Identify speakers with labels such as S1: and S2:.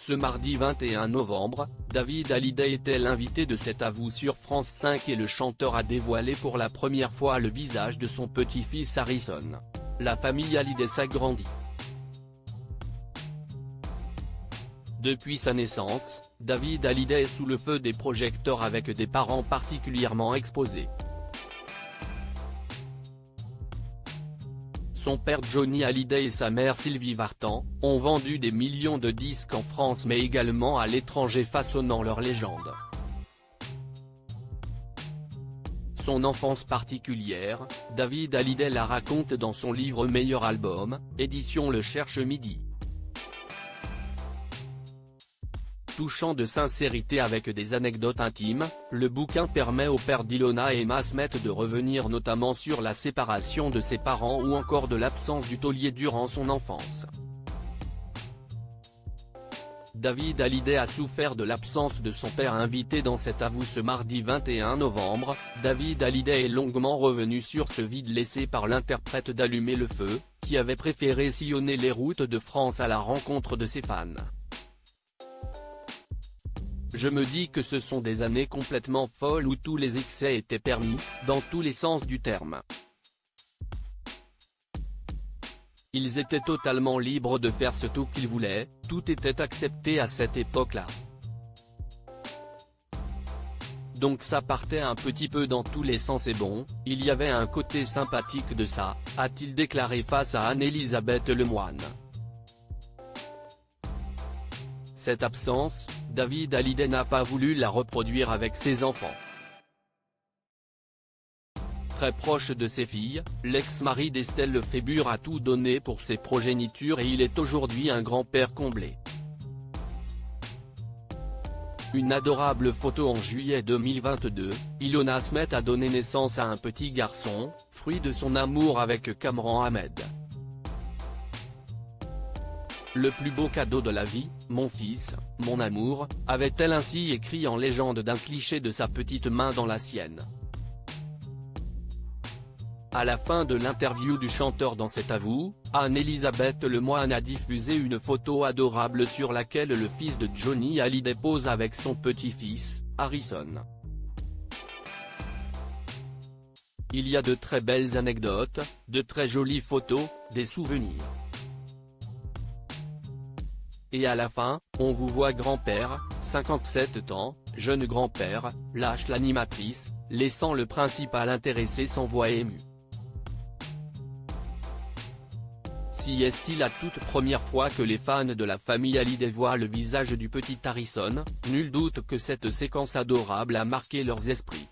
S1: Ce mardi 21 novembre, David Hallyday était l'invité de cet avou sur France 5 et le chanteur a dévoilé pour la première fois le visage de son petit-fils Harrison. La famille Hallyday s'agrandit. Depuis sa naissance, David Hallyday est sous le feu des projecteurs avec des parents particulièrement exposés. Son père Johnny Hallyday et sa mère Sylvie Vartan ont vendu des millions de disques en France mais également à l'étranger, façonnant leur légende. Son enfance particulière, David Hallyday la raconte dans son livre Meilleur album, édition Le Cherche Midi. Touchant de sincérité avec des anecdotes intimes, le bouquin permet au père d'Ilona et Emma Smet de revenir notamment sur la séparation de ses parents ou encore de l'absence du taulier durant son enfance. David Hallyday a souffert de l'absence de son père. Invité dans cet avou ce mardi 21 novembre, David Hallyday est longuement revenu sur ce vide laissé par l'interprète d'Allumer le feu, qui avait préféré sillonner les routes de France à la rencontre de ses fans. Je me dis que ce sont des années complètement folles où tous les excès étaient permis, dans tous les sens du terme. Ils étaient totalement libres de faire ce qu'ils voulaient, tout était accepté à cette époque-là. Donc ça partait un petit peu dans tous les sens et bon, il y avait un côté sympathique de ça, a-t-il déclaré face à Anne-Elisabeth Lemoine. Cette absence, David Hallyday n'a pas voulu la reproduire avec ses enfants. Très proche de ses filles, l'ex-mari d'Estelle Lefébure a tout donné pour ses progénitures et il est aujourd'hui un grand-père comblé. Une adorable photo en juillet 2022, Ilona Smet a donné naissance à un petit garçon, fruit de son amour avec Kamran Ahmed. Le plus beau cadeau de la vie, mon fils, mon amour, avait-elle ainsi écrit en légende d'un cliché de sa petite main dans la sienne. À la fin de l'interview du chanteur dans cet avou, Anne-Elisabeth Lemoine a diffusé une photo adorable sur laquelle le fils de Johnny Hallyday pose avec son petit-fils, Harrison. Il y a de très belles anecdotes, de très jolies photos, des souvenirs. Et à la fin, on vous voit grand-père, 57 ans, jeune grand-père, lâche l'animatrice, laissant le principal intéressé sans voix émue. Si est-il la toute première fois que les fans de la famille Hallyday voient le visage du petit Harrison, nul doute que cette séquence adorable a marqué leurs esprits.